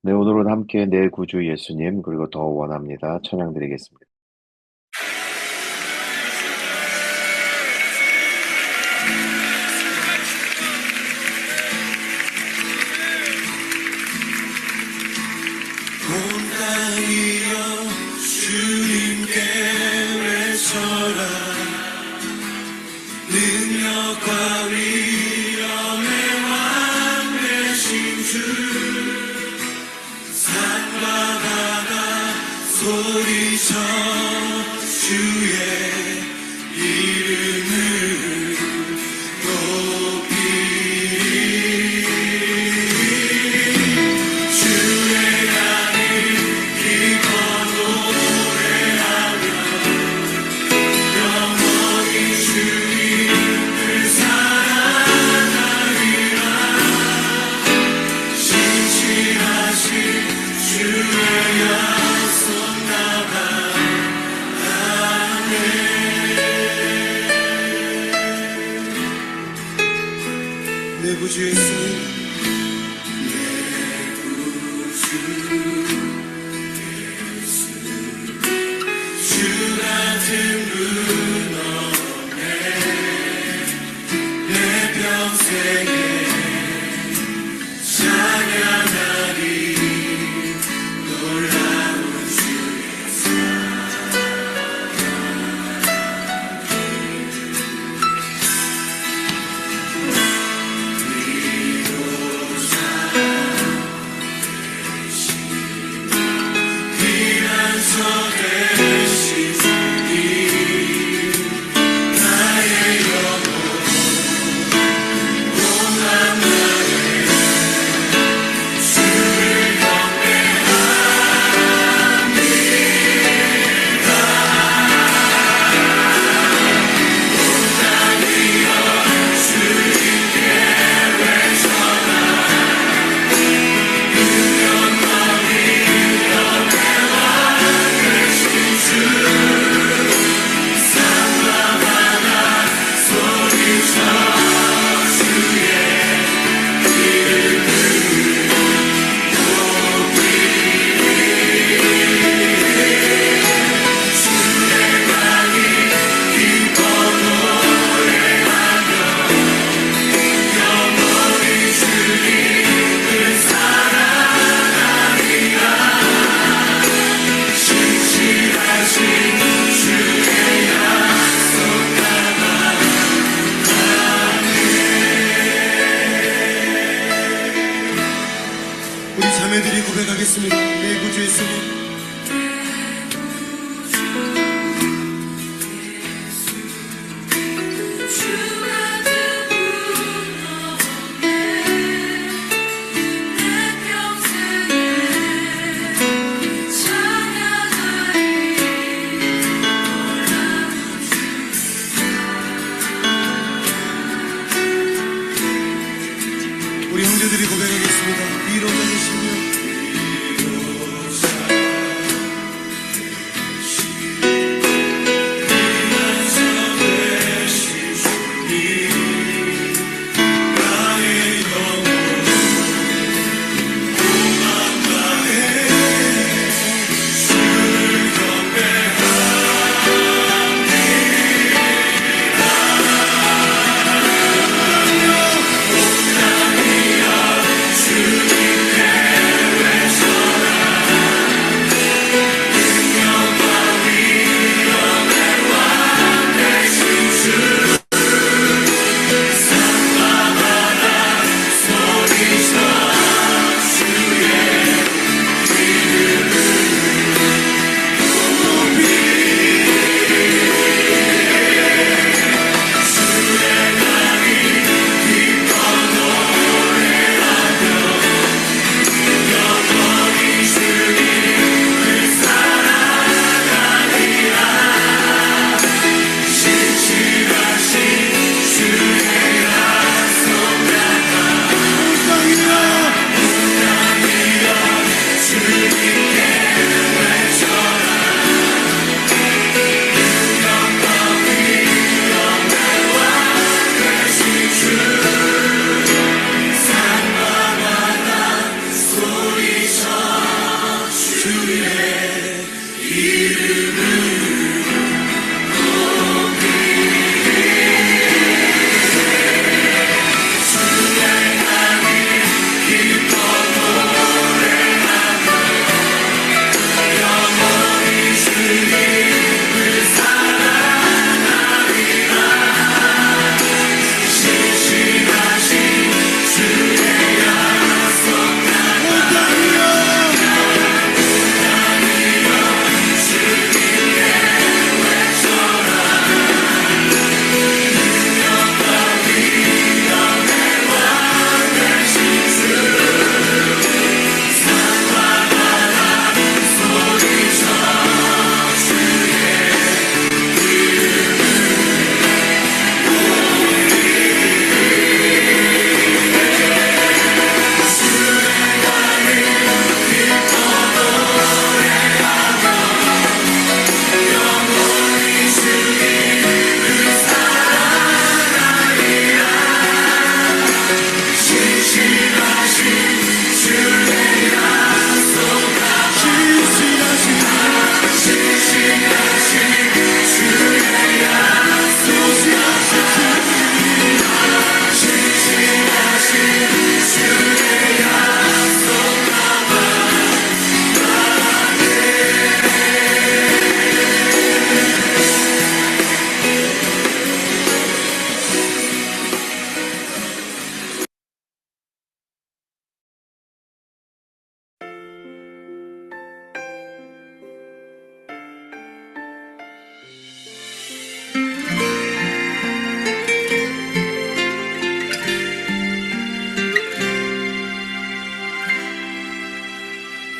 네, 오늘은 함께 내 구주 예수님 그리고 더 원합니다. 찬양 드리겠습니다. 온 땅이여 주님께 외쳐라. 능력과 위엄의 왕 되신 주, 산과 바다 소리쳐 주의 이름을 높이리. 주의 향을 기뻐 노래하며 영원히 주님을 사랑하리라. 신실하신 주의 약속 나가. 내 구주 예수님, 내 구주 예수, 주 같은 분 없네. 내 평생에 찬양하리. 놀라운 주의 피난처 되신 주님, 나의 영혼 온갖 날에 주를 우리 자매들이 고백하겠습니다. 내 구주 예수님, 우리 형제들이 고백하겠습니다. 위로가 되시며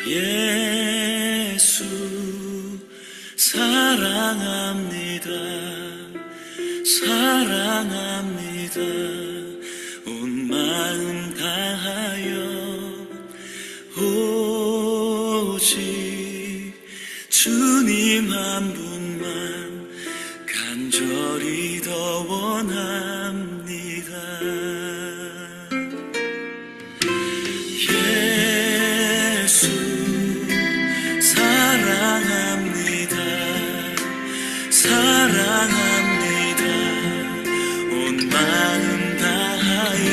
예수 사랑합니다. 사랑합니다. 온 마음 다하여 오직 주님 한 분만 간절히 더 원합니다. 예수 사랑합니다. 사랑합니다. 온 마음 다하여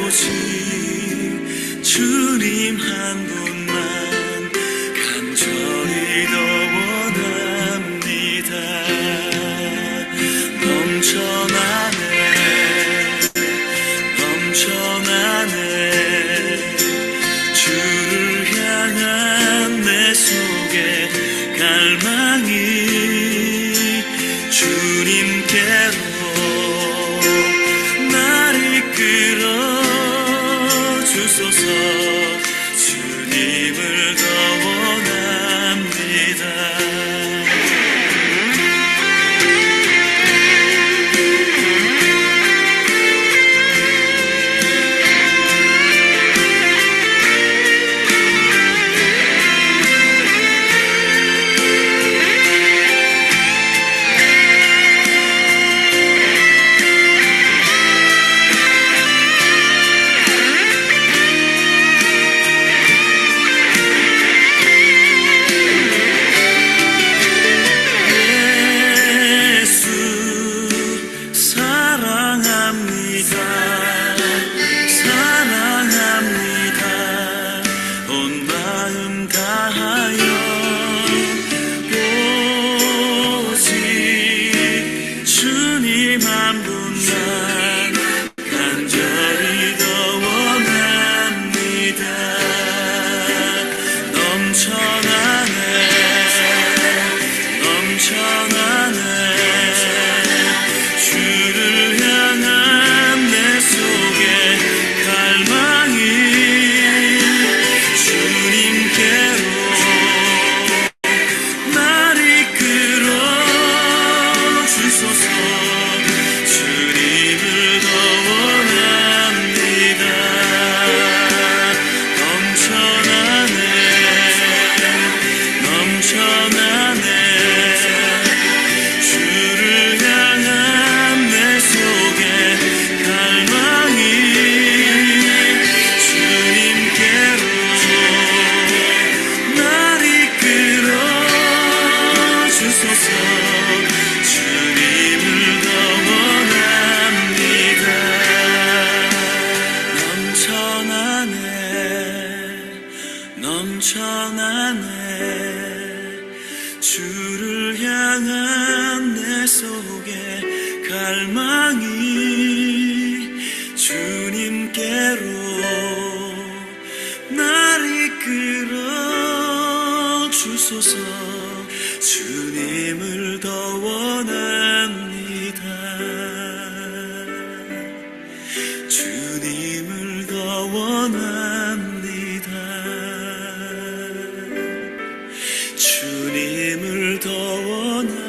오직 주님 한 분만 간절히 더 원합니다. 넘쳐나네 넘쳐나네 주를 향한 내 속에 갈망이 주님께로 날 이끌어 주소서. 주님을 더 원합니다. 넘쳐나네 주를 향한 내 속에 갈망이 주님께로 날 이끌어 주소서. 주님을 더 원합니다. 주님을 더 원합니다. 주님을 더 원합니다.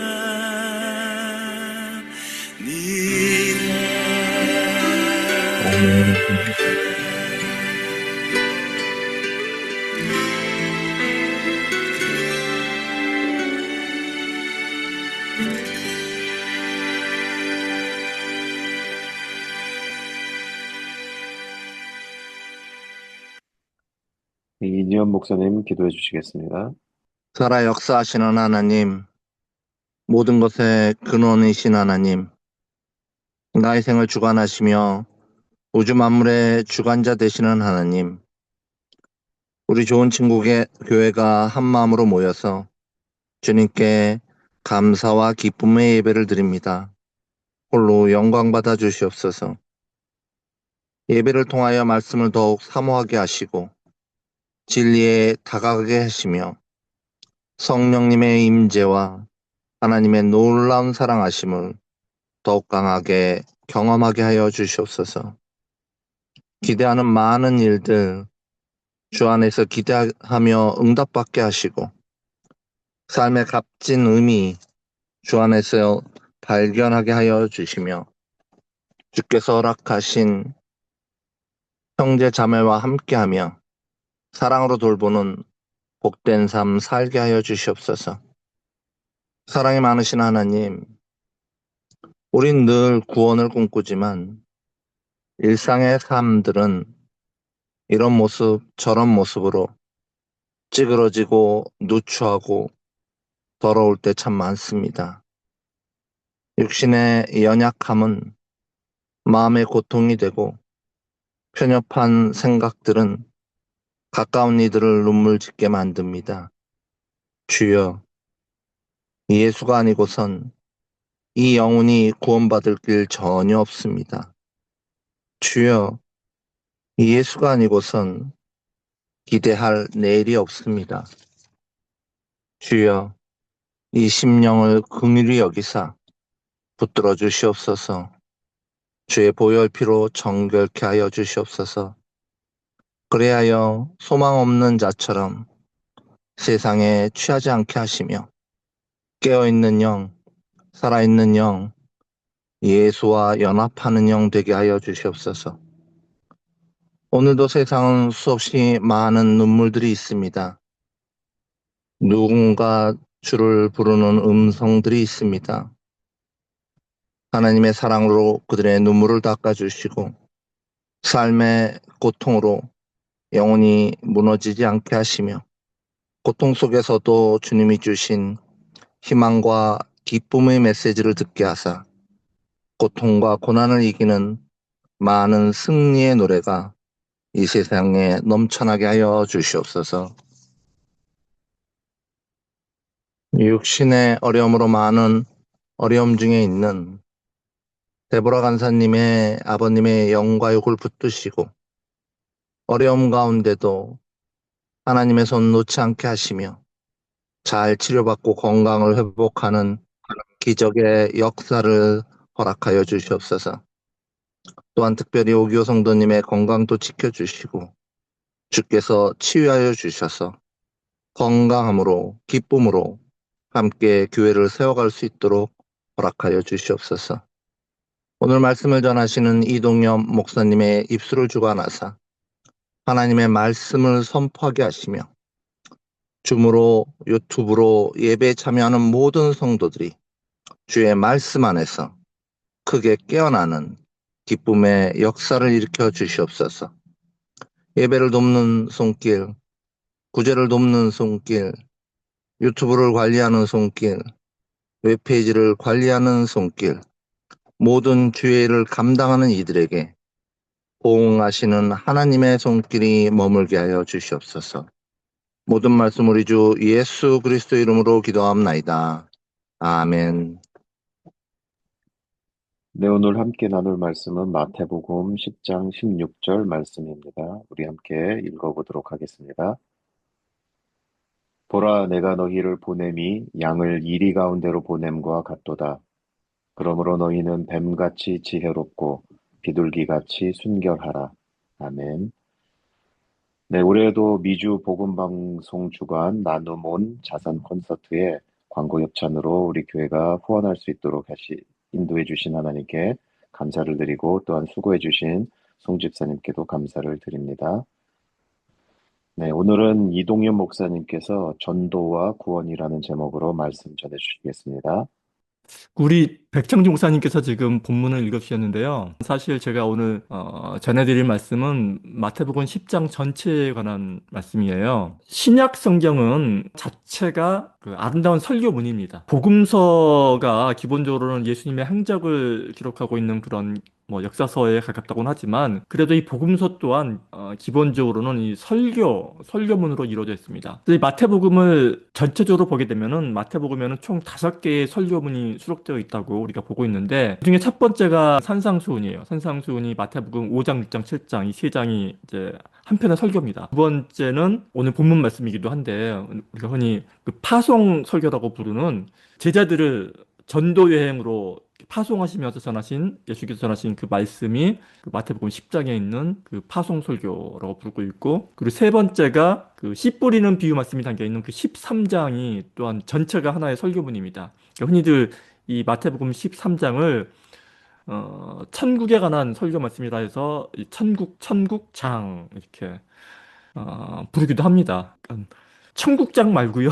이지연 목사님 기도해 주시겠습니다. 살아 역사하시는 하나님, 모든 것의 근원이신 하나님, 나의 생을 주관하시며 우주 만물의 주관자 되시는 하나님, 우리 좋은 친구 교회가 한 마음으로 모여서 주님께 감사와 기쁨의 예배를 드립니다. 홀로 영광 받아 주시옵소서. 예배를 통하여 말씀을 더욱 사모하게 하시고 진리에 다가가게 하시며 성령님의 임재와 하나님의 놀라운 사랑하심을 더욱 강하게 경험하게 하여 주시옵소서. 기대하는 많은 일들 주 안에서 기대하며 응답받게 하시고 삶의 값진 의미 주 안에서 발견하게 하여 주시며 주께서 허락하신 형제 자매와 함께하며 사랑으로 돌보는 복된 삶 살게 하여 주시옵소서. 사랑이 많으신 하나님, 우린 늘 구원을 꿈꾸지만 일상의 삶들은 이런 모습 저런 모습으로 찌그러지고 누추하고 더러울 때 참 많습니다. 육신의 연약함은 마음의 고통이 되고 편협한 생각들은 가까운 이들을 눈물 짓게 만듭니다. 주여, 예수가 아니고선 이 영혼이 구원받을 길 전혀 없습니다. 주여, 예수가 아니고선 기대할 내일이 없습니다. 주여, 이 심령을 긍휼히 여기사 붙들어 주시옵소서. 주의 보혈 피로 정결케 하여 주시옵소서. 그래하여 소망 없는 자처럼 세상에 취하지 않게 하시며 깨어있는 영, 살아있는 영, 예수와 연합하는 영 되게 하여 주시옵소서. 오늘도 세상은 수없이 많은 눈물들이 있습니다. 누군가 주를 부르는 음성들이 있습니다. 하나님의 사랑으로 그들의 눈물을 닦아주시고 삶의 고통으로 영혼이 무너지지 않게 하시며 고통 속에서도 주님이 주신 희망과 기쁨의 메시지를 듣게 하사 고통과 고난을 이기는 많은 승리의 노래가 이 세상에 넘쳐나게 하여 주시옵소서. 육신의 어려움으로 많은 어려움 중에 있는 데보라 간사님의 아버님의 영과 육을 붙드시고 어려움 가운데도 하나님의 손 놓지 않게 하시며 잘 치료받고 건강을 회복하는 기적의 역사를 허락하여 주시옵소서. 또한 특별히 오기호 성도님의 건강도 지켜주시고 주께서 치유하여 주셔서 건강함으로 기쁨으로 함께 교회를 세워갈 수 있도록 허락하여 주시옵소서. 오늘 말씀을 전하시는 이동엽 목사님의 입술을 주관하사 하나님의 말씀을 선포하게 하시며 줌으로 유튜브로 예배에 참여하는 모든 성도들이 주의 말씀 안에서 크게 깨어나는 기쁨의 역사를 일으켜 주시옵소서. 예배를 돕는 손길, 구제를 돕는 손길, 유튜브를 관리하는 손길, 웹페이지를 관리하는 손길, 모든 주의 일을 감당하는 이들에게 보응하시는 하나님의 손길이 머물게 하여 주시옵소서. 모든 말씀 우리 주 예수 그리스도 이름으로 기도합나이다. 아멘. 네, 오늘 함께 나눌 말씀은 마태복음 10장 16절 말씀입니다. 우리 함께 읽어보도록 하겠습니다. 보라, 내가 너희를 보냄이 양을 이리 가운데로 보냄과 같도다. 그러므로 너희는 뱀같이 지혜롭고 비둘기같이 순결하라. 아멘. 네, 올해도 미주 복음방송 주간 나눔 온 자선 콘서트에 광고 협찬으로 우리 교회가 후원할 수 있도록 인도해 주신 하나님께 감사를 드리고 또한 수고해 주신 송 집사님께도 감사를 드립니다. 네, 오늘은 이동윤 목사님께서 전도와 구원이라는 제목으로 말씀 전해 주시겠습니다. 우리 백창준 목사님께서 지금 본문을 읽어주셨는데요. 사실 제가 오늘 전해드릴 말씀은 마태복음 10장 전체에 관한 말씀이에요. 신약 성경은 자체가 그 아름다운 설교문입니다. 복음서가 기본적으로는 예수님의 행적을 기록하고 있는 그런 역사서에 가깝다고는 하지만 그래도 이 복음서 또한 기본적으로는 이 설교문으로 이루어져 있습니다. 이 마태복음을 전체적으로 보게 되면은 마태복음에는 총 5개의 설교문이 수록되어 있다고 우리가 보고 있는데 그중에 첫 번째가 산상수훈이에요. 산상수훈이 마태복음 5장, 6장, 7장 이 3장이 이제 한편의 설교입니다. 두 번째는 오늘 본문 말씀이기도 한데 우리가 흔히 그 파송 설교라고 부르는 제자들을 전도 여행으로 파송하시면서 전하신 예수께서 전하신 그 말씀이 그 마태복음 10장에 있는 그 파송 설교라고 부르고 있고, 그리고 세 번째가 그 씨 뿌리는 비유 말씀이 담겨 있는 그 13장이 또한 전체가 하나의 설교문입니다. 그러니까 흔히들 이 마태복음 13장을 천국에 관한 설교 말씀이라 해서 이 천국장 이렇게 부르기도 합니다. 그러니까 천국장 말고요.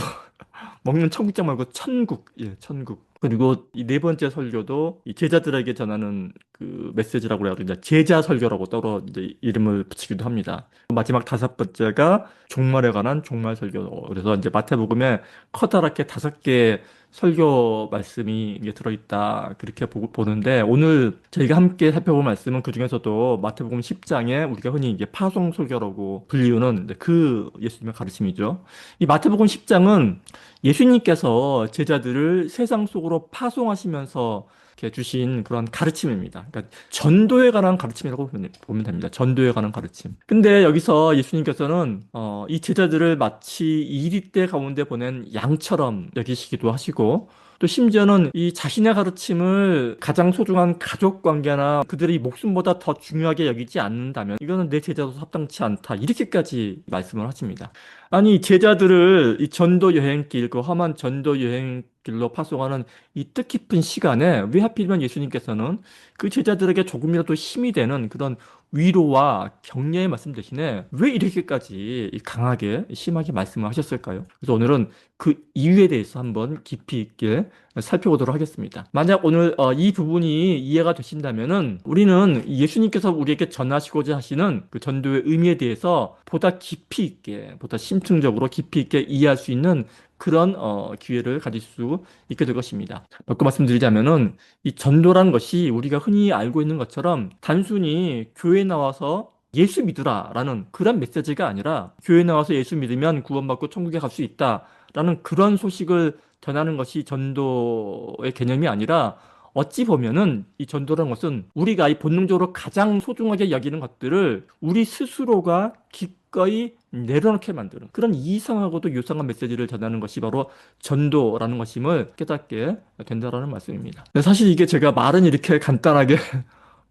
먹는 천국장 말고 천국, 예, 천국. 그리고 이 네 번째 설교도 이 제자들에게 전하는 그 메시지라고 해야 되나, 제자 설교라고 따로 이제 이름을 붙이기도 합니다. 마지막 다섯 번째가 종말에 관한 종말 설교. 그래서 이제 마태복음에 커다랗게 5개 설교 말씀이 이게 들어있다, 그렇게 보는데, 오늘 저희가 함께 살펴볼 말씀은 그 중에서도 마태복음 10장에 우리가 흔히 이제 파송 설교라고 불리우는 그 예수님의 가르침이죠. 이 마태복음 10장은 예수님께서 제자들을 세상 속으로 파송하시면서 이렇게 주신 그런 가르침입니다. 그러니까 전도에 관한 가르침이라고 보면 됩니다. 전도에 관한 가르침. 근데 여기서 예수님께서는 이 제자들을 마치 이리떼 가운데 보낸 양처럼 여기시기도 하시고, 또 심지어는 이 자신의 가르침을 가장 소중한 가족 관계나 그들의 목숨보다 더 중요하게 여기지 않는다면 이거는 내 제자도 합당치 않다, 이렇게까지 말씀을 하십니다. 아니, 제자들을 이 전도 여행길, 그 험한 전도 여행길로 파송하는 이 뜻깊은 시간에 왜 하필이면 예수님께서는 그 제자들에게 조금이라도 힘이 되는 그런 위로와 격려의 말씀 대신에 왜 이렇게까지 강하게 심하게 말씀을 하셨을까요? 그래서 오늘은 그 이유에 대해서 한번 깊이 있게 살펴보도록 하겠습니다. 만약 오늘 이 부분이 이해가 되신다면은 우리는 예수님께서 우리에게 전하시고자 하시는 그 전도의 의미에 대해서 보다 깊이 있게, 보다 심층적으로 깊이 있게 이해할 수 있는 그런 기회를 가질 수 있게 될 것입니다. 몇 거 말씀드리자면은 이 전도라는 것이 우리가 흔히 알고 있는 것처럼 단순히 교회에 나와서 예수 믿으라라는 그런 메시지가 아니라, 교회에 나와서 예수 믿으면 구원받고 천국에 갈 수 있다라는 그런 소식을 전하는 것이 전도의 개념이 아니라, 어찌 보면은 이 전도라는 것은 우리가 이 본능적으로 가장 소중하게 여기는 것들을 우리 스스로가 기꺼이 내려놓게 만드는 그런 이상하고도 요상한 메시지를 전하는 것이 바로 전도라는 것임을 깨닫게 된다라는 말씀입니다. 사실 이게 제가 말은 이렇게 간단하게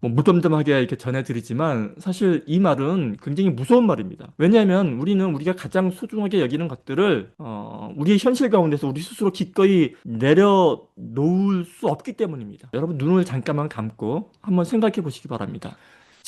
뭐 무덤덤하게 이렇게 전해드리지만, 사실 이 말은 굉장히 무서운 말입니다. 왜냐하면 우리가 가장 소중하게 여기는 것들을 우리의 현실 가운데서 우리 스스로 기꺼이 내려놓을 수 없기 때문입니다. 여러분, 눈을 잠깐만 감고 한번 생각해 보시기 바랍니다.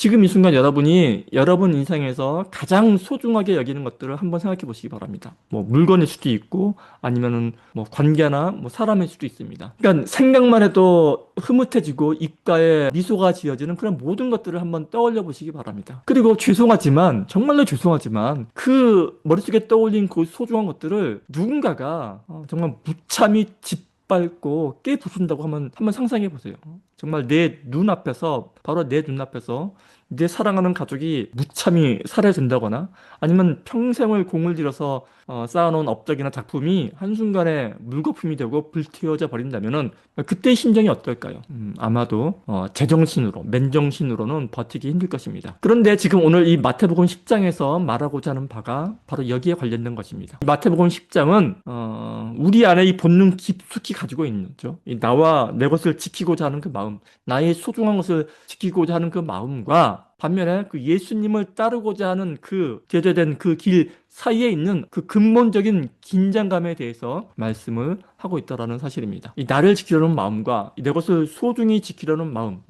지금 이 순간 여러분이 여러분 인생에서 가장 소중하게 여기는 것들을 한번 생각해 보시기 바랍니다. 뭐 물건일 수도 있고, 아니면은 뭐 관계나 뭐 사람일 수도 있습니다. 그러니까 생각만 해도 흐뭇해지고 입가에 미소가 지어지는 그런 모든 것들을 한번 떠올려 보시기 바랍니다. 그리고 죄송하지만, 정말로 죄송하지만, 그 머릿속에 떠올린 그 소중한 것들을 누군가가 정말 무참히 짓밟고 깨부순다고 한번 상상해 보세요. 정말 내 눈앞에서, 바로 내 눈앞에서 내 사랑하는 가족이 무참히 살해된다거나, 아니면 평생을 공을 들여서 쌓아놓은 업적이나 작품이 한순간에 물거품이 되고 불태워져 버린다면은 그때의 심정이 어떨까요? 아마도 제정신으로, 맨정신으로는 버티기 힘들 것입니다. 그런데 지금 오늘 이 마태복음 10장에서 말하고자 하는 바가 바로 여기에 관련된 것입니다. 이 마태복음 10장은 우리 안에 이 본능 깊숙이 가지고 있는 거죠. 이 나와 내 것을 지키고자 하는 그 마음, 나의 소중한 것을 지키고자 하는 그 마음과, 반면에 그 예수님을 따르고자 하는 그 제재된 그 길 사이에 있는 그 근본적인 긴장감에 대해서 말씀을 하고 있다라는 사실입니다. 이 나를 지키려는 마음과 내 것을 소중히 지키려는 마음,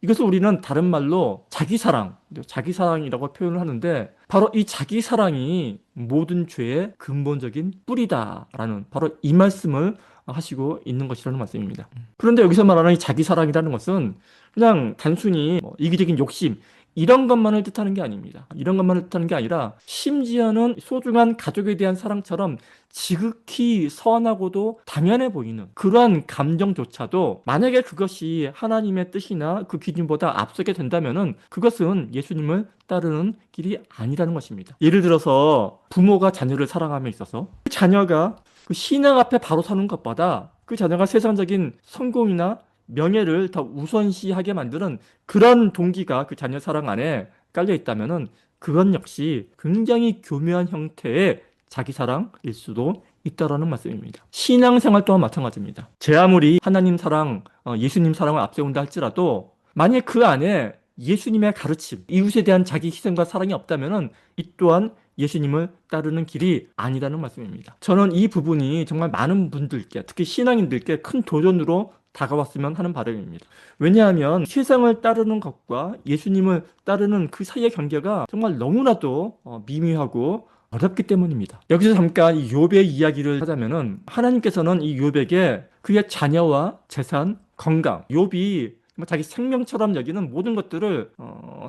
이것을 우리는 다른 말로 자기사랑이라고 표현을 하는데, 바로 이 자기사랑이 모든 죄의 근본적인 뿌리다라는 바로 이 말씀을 하시고 있는 것이라는 말씀입니다. 그런데 여기서 말하는 이 자기사랑이라는 것은 그냥 단순히 이기적인 욕심, 이런 것만을 뜻하는 게 아닙니다. 이런 것만을 뜻하는 게 아니라, 심지어는 소중한 가족에 대한 사랑처럼 지극히 선하고도 당연해 보이는 그러한 감정조차도, 만약에 그것이 하나님의 뜻이나 그 기준보다 앞서게 된다면은 그것은 예수님을 따르는 길이 아니라는 것입니다. 예를 들어서 부모가 자녀를 사랑함에 있어서 그 자녀가 그 신앙 앞에 바로 서는 것보다 그 자녀가 세상적인 성공이나 명예를 더 우선시하게 만드는 그런 동기가 그 자녀 사랑 안에 깔려 있다면은 그건 역시 굉장히 교묘한 형태의 자기 사랑일 수도 있다라는 말씀입니다. 신앙생활 또한 마찬가지입니다. 제 아무리 하나님 사랑, 예수님 사랑을 앞세운다 할지라도 만약 그 안에 예수님의 가르침, 이웃에 대한 자기 희생과 사랑이 없다면은 이 또한 예수님을 따르는 길이 아니라는 말씀입니다. 저는 이 부분이 정말 많은 분들께, 특히 신앙인들께 큰 도전으로 다가왔으면 하는 바람입니다. 왜냐하면 세상을 따르는 것과 예수님을 따르는 그 사이의 경계가 정말 너무나도 미미하고 어렵기 때문입니다. 여기서 잠깐 이 욥의 이야기를 하자면은 하나님께서는 이 욥에게 그의 자녀와 재산, 건강, 욥이 자기 생명처럼 여기는 모든 것들을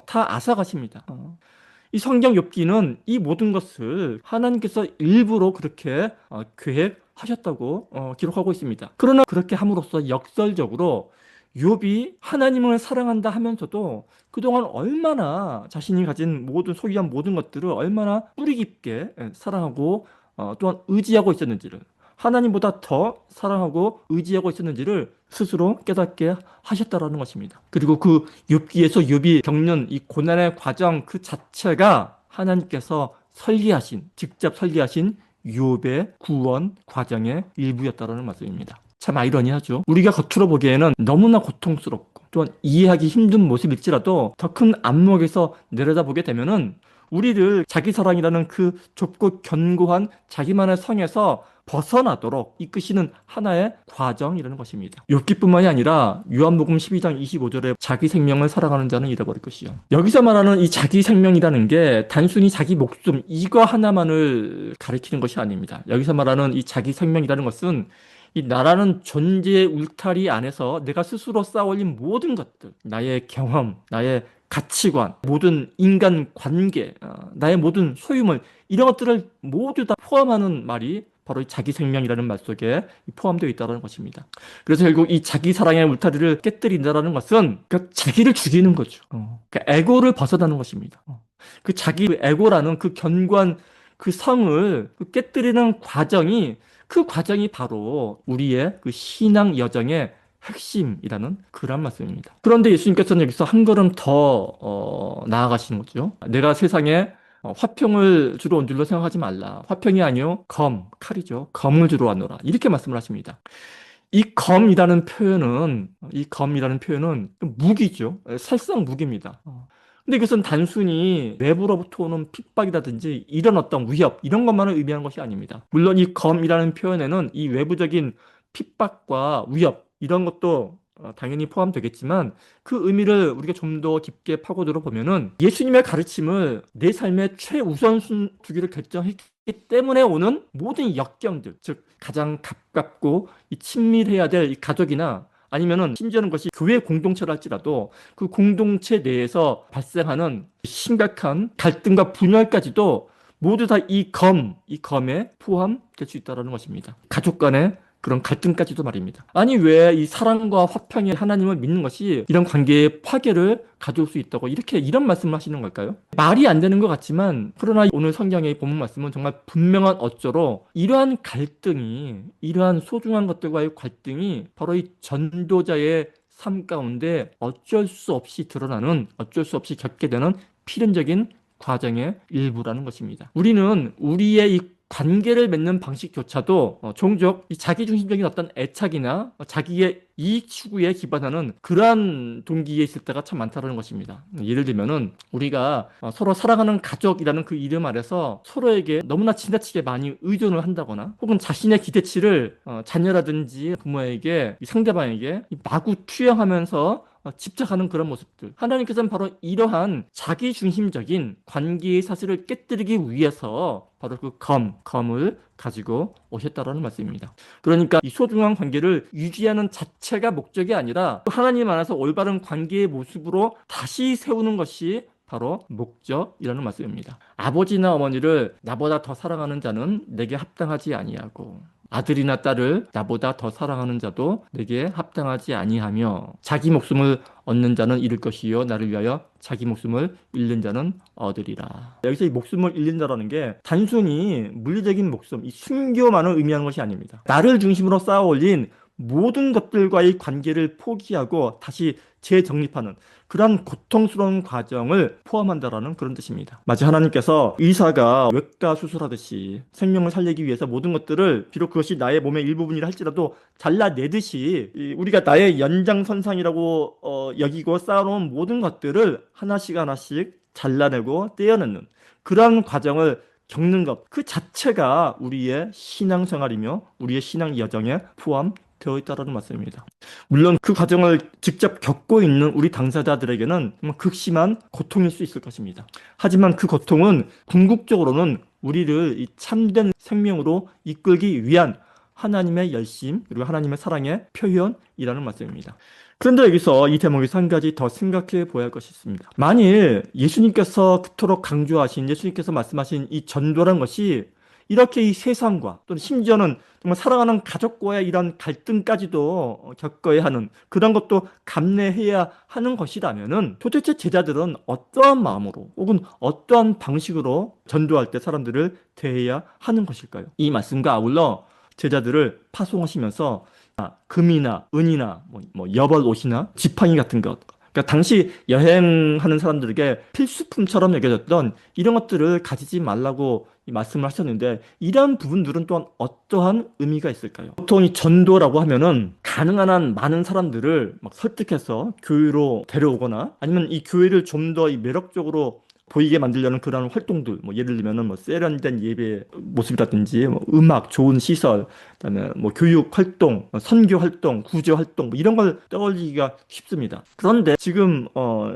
다 앗아가십니다. 이 성경 욥기는 이 모든 것을 하나님께서 일부러 그렇게 계획하셨다고 기록하고 있습니다. 그러나 그렇게 함으로써 역설적으로 욥이 하나님을 사랑한다 하면서도 그동안 얼마나 자신이 가진 모든 소유한 모든 것들을 얼마나 뿌리 깊게 사랑하고 또한 의지하고 있었는지를, 하나님보다 더 사랑하고 의지하고 있었는지를 스스로 깨닫게 하셨다라는 것입니다. 그리고 그 욥기에서 욥이 겪는 이 고난의 과정 그 자체가 하나님께서 직접 설계하신 욥의 구원 과정의 일부였다라는 말씀입니다. 참 아이러니하죠. 우리가 겉으로 보기에는 너무나 고통스럽고 또한 이해하기 힘든 모습일지라도 더 큰 안목에서 내려다보게 되면은 우리를 자기 사랑이라는 그 좁고 견고한 자기만의 성에서 벗어나도록 이끄시는 하나의 과정이라는 것입니다. 욥기뿐만이 아니라 요한복음 12장 25절에 자기 생명을 사랑하는 자는 잃어버릴 것이요. 여기서 말하는 이 자기 생명이라는 게 단순히 자기 목숨 이거 하나만을 가리키는 것이 아닙니다. 여기서 말하는 이 자기 생명이라는 것은 이 나라는 존재의 울타리 안에서 내가 스스로 쌓아올린 모든 것들, 나의 경험, 나의 가치관, 모든 인간 관계, 나의 모든 소유물, 이런 것들을 모두 다 포함하는 말이 바로 이 자기 생명이라는 말 속에 포함되어 있다는 것입니다. 그래서 결국 이 자기 사랑의 울타리를 깨뜨린다는 것은 그 자기를 죽이는 거죠. 그 에고를 벗어나는 것입니다. 그 자기 에고라는 그 견고한 그 성을 깨뜨리는 과정이, 그 과정이 바로 우리의 그 신앙 여정의 핵심이라는 그런 말씀입니다. 그런데 예수님께서는 여기서 한 걸음 더 나아가시는 거죠. 내가 세상에 화평을 주러 온 줄로 생각하지 말라. 화평이 아니요 칼이죠. 검을 주러 왔노라. 이렇게 말씀을 하십니다. 이 검이라는 표현은 무기죠. 살상 무기입니다. 근데 이것은 단순히 외부로부터 오는 핍박이라든지 이런 어떤 위협, 이런 것만을 의미하는 것이 아닙니다. 물론 이 검이라는 표현에는 이 외부적인 핍박과 위협, 이런 것도 당연히 포함되겠지만 그 의미를 우리가 좀 더 깊게 파고들어 보면은 예수님의 가르침을 내 삶의 최우선순위를 결정했기 때문에 오는 모든 역경들, 즉 가장 가깝고 친밀해야 될 이 가족이나 아니면은 심지어는 것이 교회 공동체라 할지라도 그 공동체 내에서 발생하는 심각한 갈등과 분열까지도 모두 다 이 검에 포함될 수 있다는 것입니다. 가족 간의 그런 갈등까지도 말입니다. 아니 왜 이 사랑과 화평의 하나님을 믿는 것이 이런 관계의 파괴를 가져올 수 있다고 이런 말씀을 하시는 걸까요? 말이 안 되는 것 같지만 그러나 오늘 성경의 본문 말씀은 정말 분명한 어조로 이러한 갈등이, 이러한 소중한 것들과의 갈등이 바로 이 전도자의 삶 가운데 어쩔 수 없이 드러나는, 어쩔 수 없이 겪게 되는 필연적인 과정의 일부라는 것입니다. 우리는 우리의 이 관계를 맺는 방식조차도 종종 이 자기중심적인 어떤 애착이나 자기의 이익 추구에 기반하는 그러한 동기에 있을 때가 참 많다는 것입니다. 예를 들면은 우리가 서로 사랑하는 가족이라는 그 이름 아래서 서로에게 너무나 지나치게 많이 의존을 한다거나 혹은 자신의 기대치를 자녀라든지 부모에게, 상대방에게 마구 투영하면서 집착하는 그런 모습들. 하나님께서는 바로 이러한 자기중심적인 관계의 사슬을 깨뜨리기 위해서 바로 그 검을 가지고 오셨다라는 말씀입니다. 그러니까 이 소중한 관계를 유지하는 자체가 목적이 아니라 하나님 안에서 올바른 관계의 모습으로 다시 세우는 것이 바로 목적이라는 말씀입니다. 아버지나 어머니를 나보다 더 사랑하는 자는 내게 합당하지 아니하고 아들이나 딸을 나보다 더 사랑하는 자도 내게 합당하지 아니하며 자기 목숨을 얻는 자는 잃을 것이요 나를 위하여 자기 목숨을 잃는 자는 얻으리라. 여기서 이 목숨을 잃는 자라는 게 단순히 물리적인 목숨, 이 순교만을 의미하는 것이 아닙니다. 나를 중심으로 쌓아올린 모든 것들과의 관계를 포기하고 다시 재정립하는 그러한 고통스러운 과정을 포함한다라는 그런 뜻입니다. 마치 하나님께서 의사가 외과 수술하듯이 생명을 살리기 위해서 모든 것들을 비록 그것이 나의 몸의 일부분이라 할지라도 잘라내듯이 우리가 나의 연장선상이라고 여기고 쌓아놓은 모든 것들을 하나씩 하나씩 잘라내고 떼어내는 그러한 과정을 겪는 것, 그 자체가 우리의 신앙생활이며 우리의 신앙 여정에 포함되어 있다는 말씀입니다. 물론 그 과정을 직접 겪고 있는 우리 당사자들에게는 정말 극심한 고통일 수 있을 것입니다. 하지만 그 고통은 궁극적으로는 우리를 이 참된 생명으로 이끌기 위한 하나님의 열심 그리고 하나님의 사랑의 표현이라는 말씀입니다. 그런데 여기서 이 대목에서 한 가지 더 생각해 보아야 할 것이 있습니다. 만일 예수님께서 그토록 강조하신, 예수님께서 말씀하신 이 전도란 것이 이렇게 이 세상과 또는 심지어는 정말 사랑하는 가족과의 이런 갈등까지도 겪어야 하는 그런 것도 감내해야 하는 것이라면은 도대체 제자들은 어떠한 마음으로 혹은 어떠한 방식으로 전도할 때 사람들을 대해야 하는 것일까요? 이 말씀과 아울러 제자들을 파송하시면서 금이나 은이나 여벌 옷이나 지팡이 같은 것, 그러니까 당시 여행하는 사람들에게 필수품처럼 여겨졌던 이런 것들을 가지지 말라고 말씀을 하셨는데, 이러한 부분들은 또한 어떠한 의미가 있을까요? 보통 이 전도라고 하면은 가능한 한 많은 사람들을 막 설득해서 교회로 데려오거나 아니면 이 교회를 좀 더 매력적으로 보이게 만들려는 그런 활동들, 예를 들면은 세련된 예배 모습이라든지 음악, 좋은 시설, 그다음에 교육 활동, 선교 활동, 구제 활동 이런 걸 떠올리기가 쉽습니다. 그런데 지금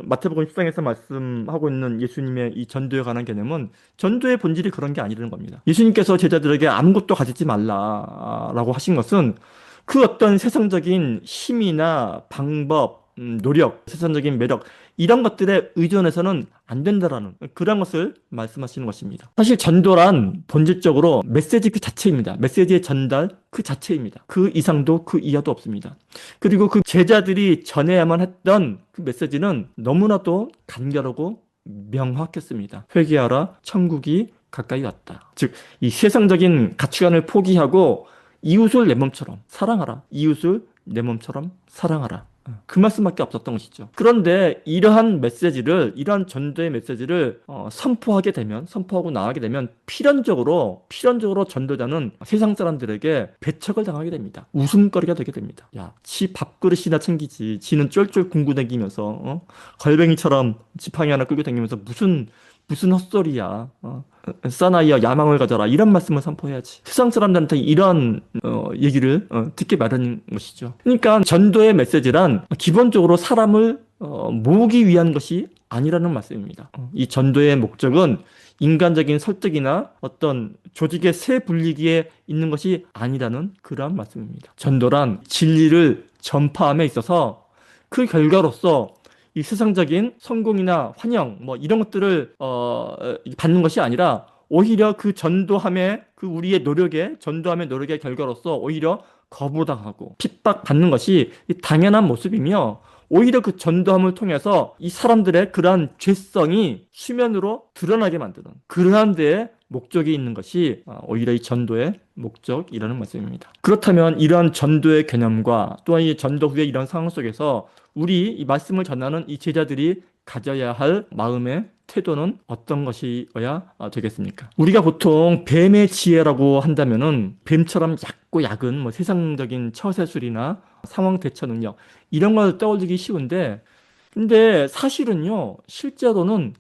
마태복음 10장에서 말씀하고 있는 예수님의 이 전도에 관한 개념은 전도의 본질이 그런 게 아니라는 겁니다. 예수님께서 제자들에게 아무것도 가지지 말라라고 하신 것은 그 어떤 세상적인 힘이나 방법, 노력, 세상적인 매력 이런 것들에 의존해서는 안 된다라는 그런 것을 말씀하시는 것입니다. 사실 전도란 본질적으로 메시지 그 자체입니다. 메시지의 전달 그 자체입니다. 그 이상도 그 이하도 없습니다. 그리고 그 제자들이 전해야만 했던 그 메시지는 너무나도 간결하고 명확했습니다. 회개하라, 천국이 가까이 왔다. 즉, 이 세상적인 가치관을 포기하고 이웃을 내 몸처럼 사랑하라. 이웃을 내 몸처럼 사랑하라. 그 말씀밖에 없었던 것이죠. 그런데 이러한 전도의 메시지를 선포하고 나가게 되면 필연적으로 전도자는 세상 사람들에게 배척을 당하게 됩니다. 웃음거리가 되게 됩니다. 야, 지 밥그릇이나 챙기지. 지는 쫄쫄 굶고 다니면서 걸뱅이처럼 지팡이 하나 끌고 다니면서 무슨 헛소리야. 사나이야, 야망을 가져라. 이런 말씀을 선포해야지. 세상 사람들한테 이런 얘기를 듣게 마련인 것이죠. 그러니까 전도의 메시지란 기본적으로 사람을 모으기 위한 것이 아니라는 말씀입니다. 이 전도의 목적은 인간적인 설득이나 어떤 조직의 새 분리기에 있는 것이 아니라는 그러한 말씀입니다. 전도란 진리를 전파함에 있어서 그 결과로서 이 세상적인 성공이나 환영 이런 것들을 받는 것이 아니라 오히려 그 전도함의 노력의 결과로서 오히려 거부당하고 핍박받는 것이 당연한 모습이며, 오히려 그 전도함을 통해서 이 사람들의 그러한 죄성이 수면으로 드러나게 만드는 그러한 데에 목적이 있는 것이 오히려 이 전도의 목적이라는 말씀입니다. 그렇다면 이러한 전도의 개념과 또한 이 전도 후의 이런 상황 속에서 우리 이 말씀을 전하는 이 제자들이 가져야 할 마음의 태도는 어떤 것이어야 되겠습니까? 우리가 보통 뱀의 지혜라고 한다면은 뱀처럼 얕고 약은 세상적인 처세술이나 상황 대처 능력 이런 걸 떠올리기 쉬운데, 근데 사실은요, 실제로는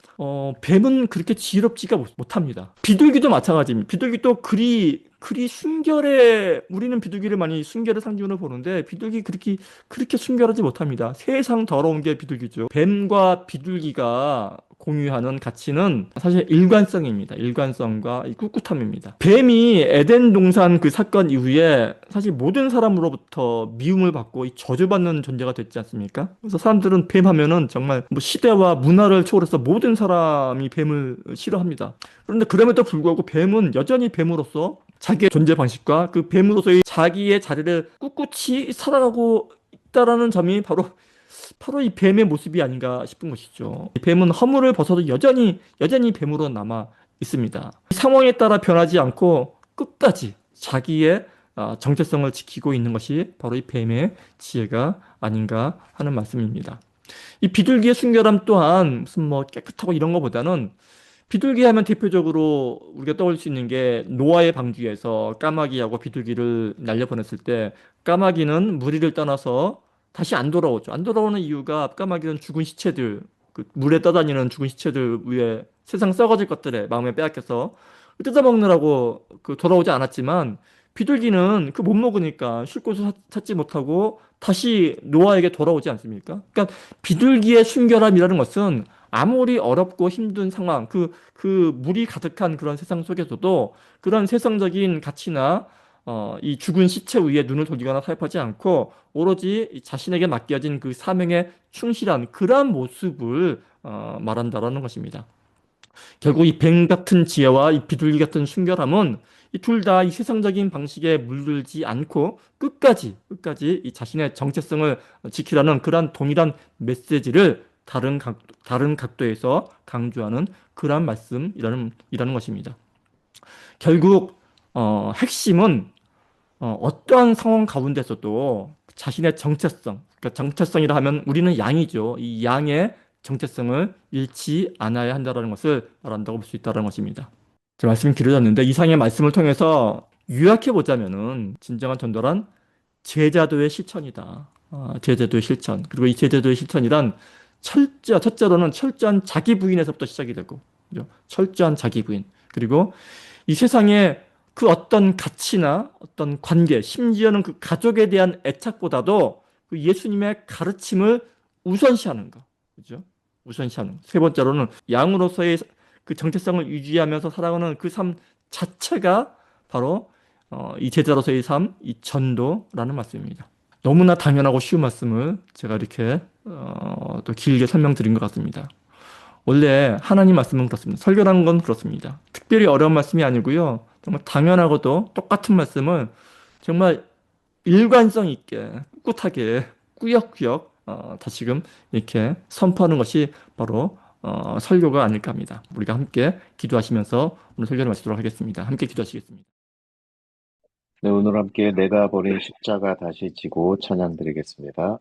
뱀은 그렇게 지혜롭지가 못합니다. 비둘기도 마찬가지입니다. 비둘기도 그리 우리는 비둘기를 많이 순결의 상징으로 보는데 비둘기 그렇게 순결하지 못합니다. 세상 더러운 게 비둘기죠. 뱀과 비둘기가 공유하는 가치는 사실 일관성입니다. 일관성과 이 꿋꿋함입니다. 뱀이 에덴 동산 그 사건 이후에 사실 모든 사람으로부터 미움을 받고 이 저주받는 존재가 됐지 않습니까? 그래서 사람들은 뱀 하면은 정말 시대와 문화를 초월해서 모든 사람이 뱀을 싫어합니다. 그런데 그럼에도 불구하고 뱀은 여전히 뱀으로서 자기의 존재 방식과 그 뱀으로서의 자기의 자리를 꿋꿋이 살아가고 있다라는 점이 바로 이 뱀의 모습이 아닌가 싶은 것이죠. 뱀은 허물을 벗어도 여전히 뱀으로 남아 있습니다. 상황에 따라 변하지 않고 끝까지 자기의 정체성을 지키고 있는 것이 바로 이 뱀의 지혜가 아닌가 하는 말씀입니다. 이 비둘기의 순결함 또한 무슨 뭐 깨끗하고 이런 것보다는 비둘기 하면 대표적으로 우리가 떠올릴 수 있는 게 노아의 방주에서 까마귀하고 비둘기를 날려보냈을 때 까마귀는 무리를 떠나서 다시 안 돌아오죠. 안 돌아오는 이유가 까마귀는 죽은 시체들, 그 물에 떠다니는 죽은 시체들 위에 세상 썩어질 것들에 마음에 빼앗겨서 뜯어먹느라고 그 돌아오지 않았지만 비둘기는 그 못 먹으니까 쉴 곳을 찾지 못하고 다시 노아에게 돌아오지 않습니까? 그러니까 비둘기의 순결함이라는 것은 아무리 어렵고 힘든 상황, 그 물이 가득한 그런 세상 속에서도 그런 세상적인 가치나 이 죽은 시체 위에 눈을 돌리거나 타협하지 않고 오로지 이 자신에게 맡겨진 그 사명에 충실한 그러한 모습을 말한다라는 것입니다. 결국 이 뱀 같은 지혜와 이 비둘기 같은 순결함은 이 둘 다 이 세상적인 방식에 물들지 않고 끝까지 이 자신의 정체성을 지키라는 그러한 동일한 메시지를 다른 각도에서 강조하는 그러한 말씀이라는 것입니다. 결국 핵심은 어떠한 상황 가운데서도 자신의 정체성, 그러니까 정체성이라 하면 우리는 양이죠. 이 양의 정체성을 잃지 않아야 한다는 것을 말한다고 볼 수 있다는 것입니다. 제 말씀이 길어졌는데 이상의 말씀을 통해서 요약해 보자면은 진정한 전도란 제자도의 실천이다. 제자도의 실천. 그리고 이 제자도의 실천이란 첫째로는 철저한 자기 부인에서부터 시작이 되고, 그죠? 철저한 자기 부인. 그리고 이 세상에 그 어떤 가치나 어떤 관계, 심지어는 그 가족에 대한 애착보다도 그 예수님의 가르침을 우선시하는 거. 그죠? 우선시하는 거. 세 번째로는 양으로서의 그 정체성을 유지하면서 살아가는 그 삶 자체가 바로 이 제자로서의 삶, 이 전도라는 말씀입니다. 너무나 당연하고 쉬운 말씀을 제가 이렇게 또 길게 설명드린 것 같습니다. 원래 하나님 말씀은 그렇습니다. 설교라는 건 그렇습니다. 특별히 어려운 말씀이 아니고요. 정말 당연하고도 똑같은 말씀을 정말 일관성 있게 꿋꿋하게 꾸역꾸역 다시금 이렇게 선포하는 것이 바로 설교가 아닐까 합니다. 우리가 함께 기도하시면서 오늘 설교를 마치도록 하겠습니다. 함께 기도하시겠습니다. 네, 오늘 함께 내가 버린 십자가 다시 지고 찬양 드리겠습니다.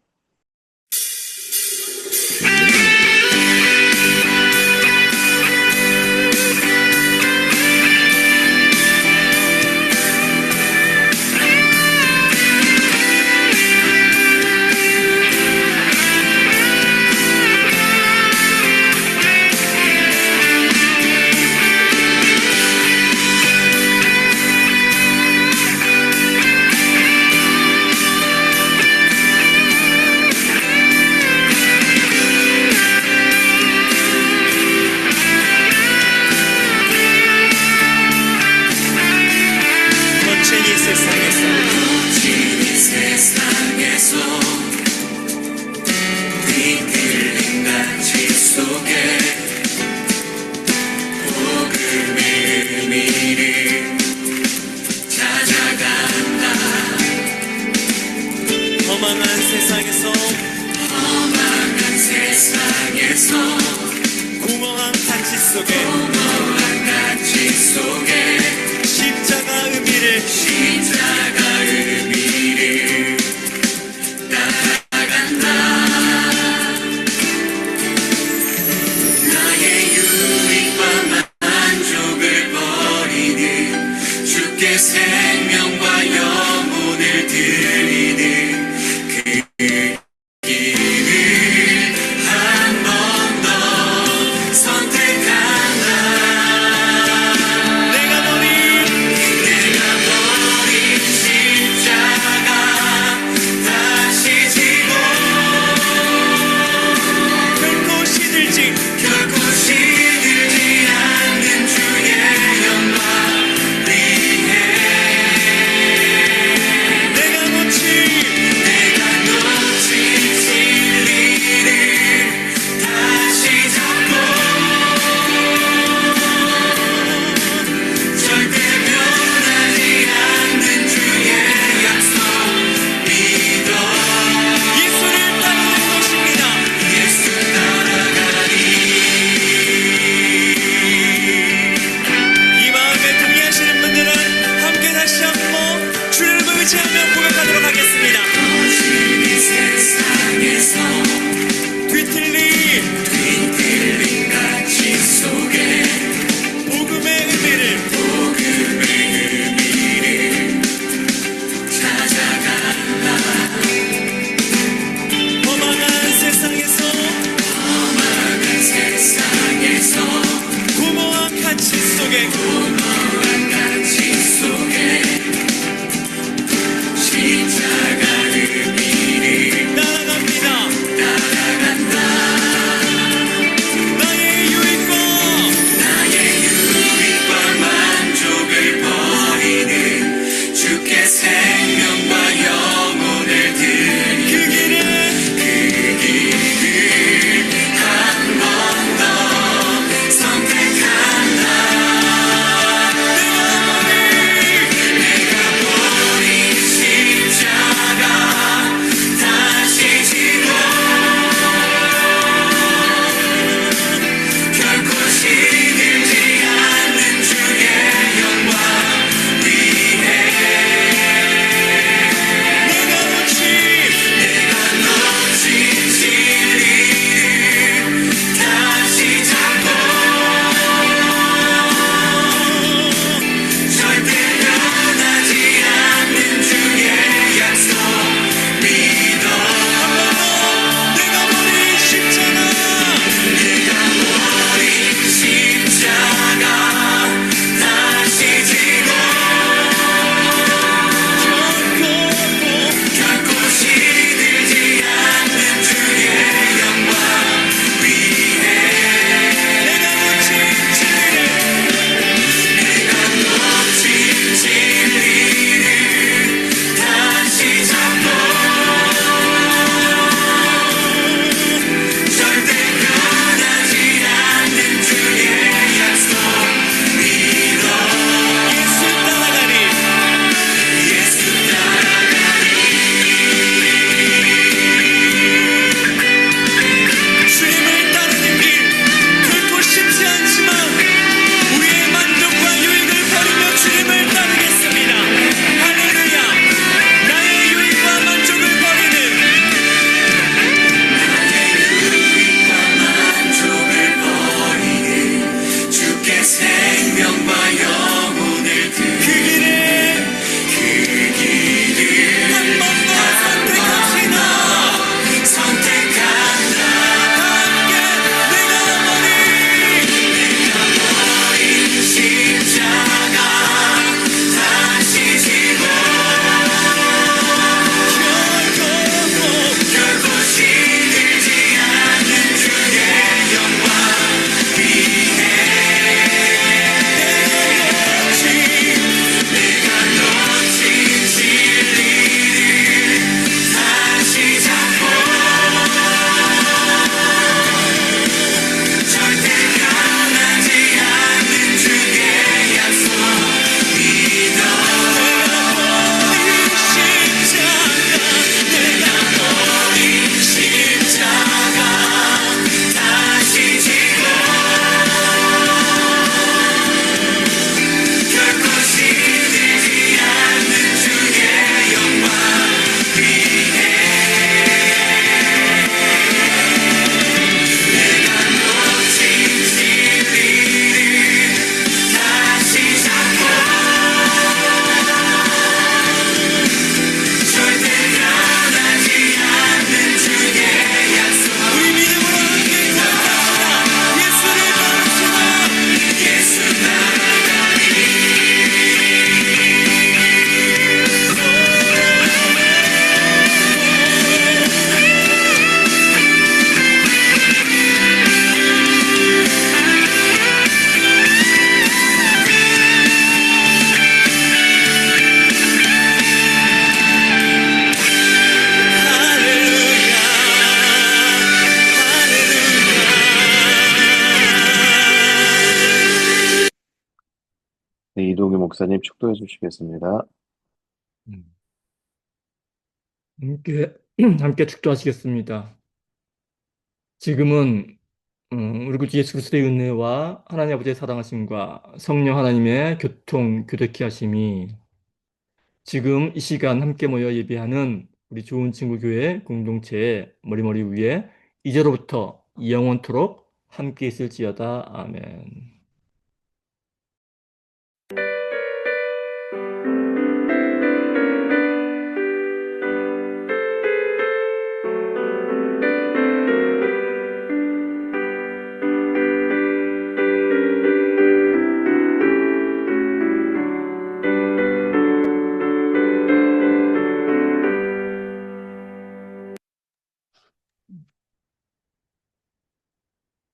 시들지 않는 주의 영광 위해 의지하며 고백하도록 하겠습니다. 어둠이 세상에서 뒤틀린 가치 속에 복음의 의미를 찾아간다. 험한 세상에서 고모한 가치 속에 십자가 의미를 따라간다. 나의 유익과 만족을 버리는 주께 생명과 영혼을 드린 그 길을 한 번 더 선택한다. 내가 버린 십자가 다시 지고 결코 시들지 않는 주의 영광 위에 내가 놓친 진리를 다시 잡고 절대 변하지 않는 주의 약속 믿어. 내가 버린 십자가 다시 지고 결코 시들지 않는 주의 영광 위에 내가 놓친 진리를 다시 잡고 절대 변하지 않는 주의 약속 믿어. 예수 따라가리. 주님을 따르는 길 결코 쉽지 않지만 우리의 만족과 유익을 버리며 주님을 따르겠습니다. 할렐루야. 나의 유익과 만족을 버리는 주께 생명과 영혼을 그 길을 한 번 더 선택한다. 함께 내가 버린 십자가 다시 지고 결코 시들지 않는 주의 영광 내가 놓친 진리를 다시 잡고 절대 변하지 않는 주의 약속 믿어. 내가 버린 십자가 다시 지고 결코 시들지 않는 주의 영광 위에 내가 놓친 진리를 다시 잡고 절대 변하지 않는 주의 약속. 우리 믿음으로 함께 고백합시다. 예수를 따릅시다. 예수 따라가리. 네, 이동규 목사님 축도해 주시겠습니다. 함께 함께 축도하시겠습니다. 지금은 우리 구주 예수 그리스도의 은혜와 하나님 아버지의 사랑하심과 성령 하나님의 교통 교대케 하심이 지금 이 시간 함께 모여 예배하는 우리 좋은 친구 교회 공동체의 머리머리 위에 이제로부터 영원토록 함께 있을지어다. 아멘.